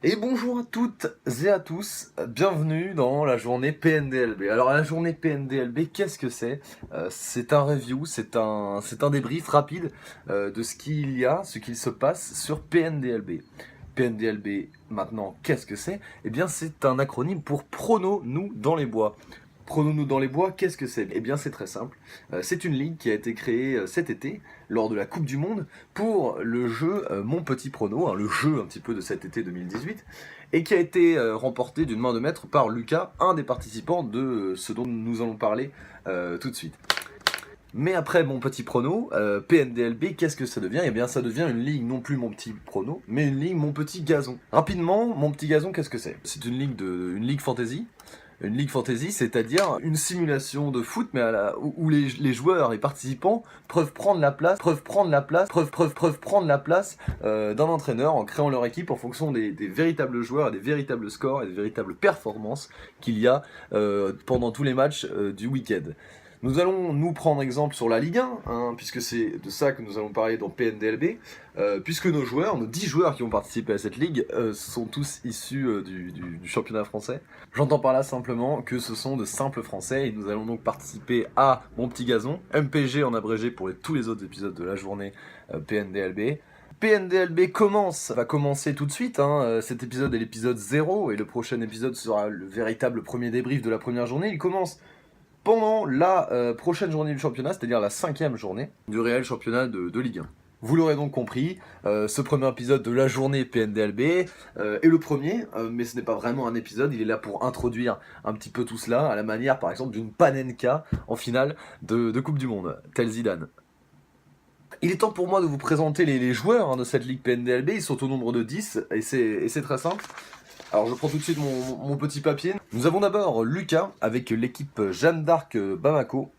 Et bonjour à toutes et à tous, bienvenue dans la journée PNDLB. Alors la journée PNDLB, qu'est-ce que c'est? C'est un review, c'est un débrief rapide de ce qu'il se passe sur PNDLB. PNDLB, maintenant, qu'est-ce que c'est? Eh bien c'est un acronyme pour Pronos nous dans les bois. Pronos nous dans les bois, qu'est-ce que c'est? Eh bien c'est très simple, c'est une ligue qui a été créée cet été, lors de la Coupe du Monde, pour le jeu Mon Petit Prono, hein, le jeu un petit peu de cet été 2018, et qui a été remporté d'une main de maître par Lucas, un des participants de ce dont nous allons parler tout de suite. Mais après Mon Petit Prono, PNDLB, qu'est-ce que ça devient? Eh bien ça devient une ligue non plus Mon Petit Prono, mais une ligue Mon Petit Gazon. Rapidement, Mon Petit Gazon, qu'est-ce que c'est? C'est une ligue fantasy. Une ligue fantasy, c'est-à-dire une simulation de foot, mais où les joueurs, les participants peuvent prendre la place, d'un entraîneur en créant leur équipe en fonction des véritables joueurs, des véritables scores et des véritables performances qu'il y a pendant tous les matchs du week-end. Nous allons nous prendre exemple sur la Ligue 1, hein, puisque c'est de ça que nous allons parler dans PNDLB, puisque nos joueurs, nos 10 joueurs qui ont participé à cette ligue, sont tous issus du championnat français. J'entends par là simplement que ce sont de simples Français, et nous allons donc participer à Mon Petit Gazon, MPG en abrégé pour tous les autres épisodes de la journée PNDLB. PNDLB va commencer tout de suite, hein. Cet épisode est l'épisode 0, et le prochain épisode sera le véritable premier débrief de la première journée. Il commence pendant la prochaine journée du championnat, c'est-à-dire la 5e journée du réel championnat de Ligue 1. Vous l'aurez donc compris, ce premier épisode de la journée PNDLB est le premier, mais ce n'est pas vraiment un épisode, il est là pour introduire un petit peu tout cela, à la manière par exemple d'une Panenka en finale de Coupe du Monde, tel Zidane. Il est temps pour moi de vous présenter les joueurs de cette ligue PNDLB, ils sont au nombre de 10, et c'est très simple. Alors je prends tout de suite mon petit papier. Nous avons d'abord Lucas avec l'équipe Jeanne d'Arc Bamako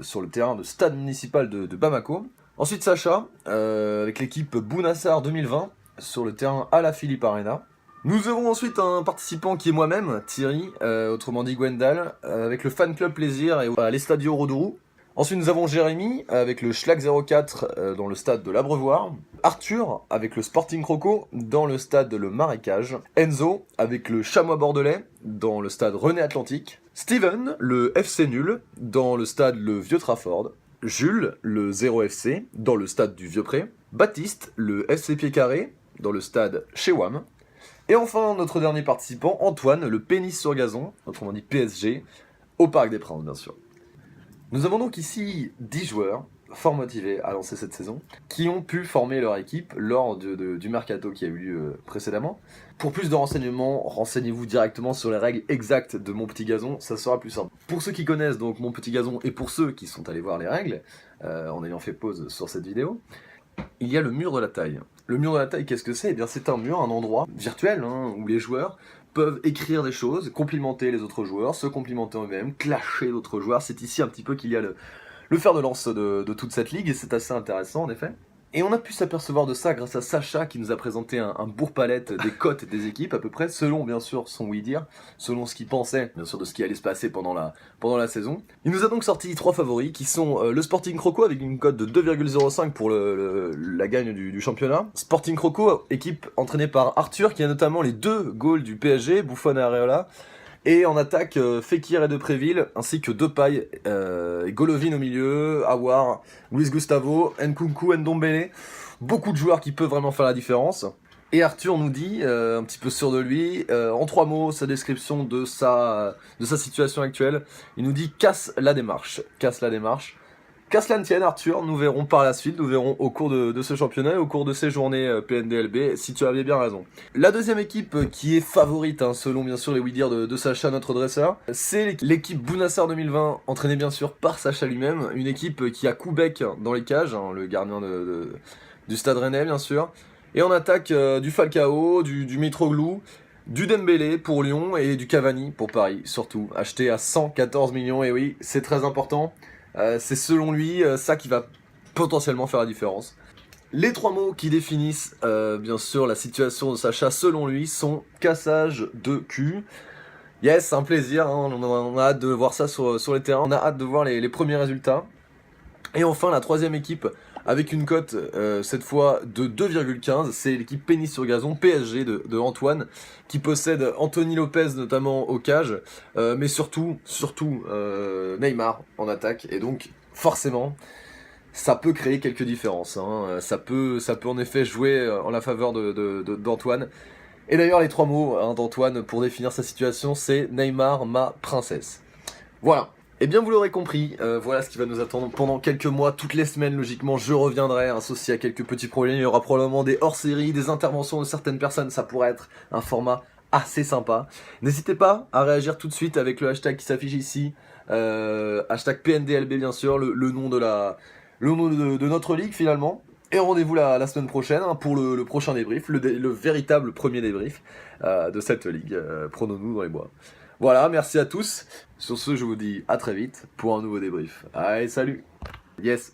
sur le terrain de stade municipal de Bamako. Ensuite Sacha avec l'équipe Bounassar 2020 sur le terrain à la Philippe Arena. Nous avons ensuite un participant qui est moi-même, Thierry, autrement dit Gwendal, avec le fan club Plaisir et à l'Estadio Rodourou. Ensuite, nous avons Jérémy avec le Schlag 04 dans le stade de l'Abreuvoir. Arthur avec le Sporting Croco dans le stade Le Marécage. Enzo avec le Chamois Bordelais dans le stade René Atlantique. Steven, le FC Nul dans le stade Le Vieux Trafford. Jules, le 0 FC dans le stade du Vieux Pré. Baptiste, le FC Pied Carré dans le stade chez WAM. Et enfin, notre dernier participant, Antoine, le Pénis sur Gazon, autrement dit PSG, au Parc des Princes, bien sûr. Nous avons donc ici 10 joueurs, fort motivés à lancer cette saison, qui ont pu former leur équipe lors du mercato qui a eu lieu précédemment. Pour plus de renseignements, renseignez-vous directement sur les règles exactes de Mon Petit Gazon, ça sera plus simple. Pour ceux qui connaissent donc Mon Petit Gazon et pour ceux qui sont allés voir les règles, en ayant fait pause sur cette vidéo, il y a le mur de la taille. Le mur de la taille, qu'est-ce que c'est? Eh bien c'est un mur, un endroit virtuel, hein, où les joueurs peuvent écrire des choses, complimenter les autres joueurs, se complimenter eux-mêmes, clasher d'autres joueurs. C'est ici un petit peu qu'il y a le fer de lance de toute cette ligue, et c'est assez intéressant en effet. Et on a pu s'apercevoir de ça grâce à Sacha qui nous a présenté un bourre-palette des cotes des équipes à peu près, selon bien sûr son oui-dire, selon ce qu'il pensait bien sûr de ce qui allait se passer pendant la saison. Il nous a donc sorti 3 favoris qui sont le Sporting Croco avec une cote de 2,05 pour la gagne du championnat. Sporting Croco, équipe entraînée par Arthur qui a notamment les 2 goals du PSG, Buffon et Areola. Et en attaque, Fekir et Depréville, ainsi que Depay, Golovin au milieu, Aouar, Luis Gustavo, Nkunku, Ndombele. Beaucoup de joueurs qui peuvent vraiment faire la différence. Et Arthur nous dit, un petit peu sûr de lui, en 3 mots, sa description de sa situation actuelle. Il nous dit « casse la démarche ». Casse la démarche. Qu'à cela ne tienne, Arthur, nous verrons par la suite, nous verrons au cours de ce championnat et au cours de ces journées PNDLB, si tu avais bien raison. La deuxième équipe qui est favorite, hein, selon bien sûr les oui-dire de Sacha, notre dresseur, c'est l'équipe Bounassar 2020, entraînée bien sûr par Sacha lui-même, une équipe qui a Koubek dans les cages, hein, le gardien du Stade Rennais bien sûr, et en attaque du Falcao, du Mitroglou, du Dembélé pour Lyon et du Cavani pour Paris, surtout, acheté à 114 millions, et oui, c'est très important. C'est selon lui ça qui va potentiellement faire la différence. Les 3 mots qui définissent bien sûr la situation de Sacha selon lui sont cassage de cul. Yes, un plaisir, hein, on a hâte de voir ça sur les terrains, on a hâte de voir les premiers résultats. Et enfin la troisième équipe avec une cote cette fois de 2,15. C'est l'équipe Pénis sur gazon, PSG de Antoine, qui possède Anthony Lopez notamment au cage, mais surtout Neymar en attaque, et donc forcément ça peut créer quelques différences, hein. Ça peut en effet jouer en la faveur d'Antoine. Et d'ailleurs, les 3 mots d'Antoine pour définir sa situation, c'est Neymar, ma princesse. Voilà. Et bien, vous l'aurez compris, voilà ce qui va nous attendre pendant quelques mois, toutes les semaines, logiquement, je reviendrai, hein, sauf s'il y a quelques petits problèmes, il y aura probablement des hors-séries, des interventions de certaines personnes, ça pourrait être un format assez sympa. N'hésitez pas à réagir tout de suite avec le hashtag qui s'affiche ici, hashtag PNDLB bien sûr, le nom de notre ligue finalement. Et rendez-vous la semaine prochaine, hein, pour le prochain débrief, le véritable premier débrief de cette ligue. Prenons-nous dans les bois. Voilà, merci à tous. Sur ce, je vous dis à très vite pour un nouveau débrief. Allez, salut. Yes.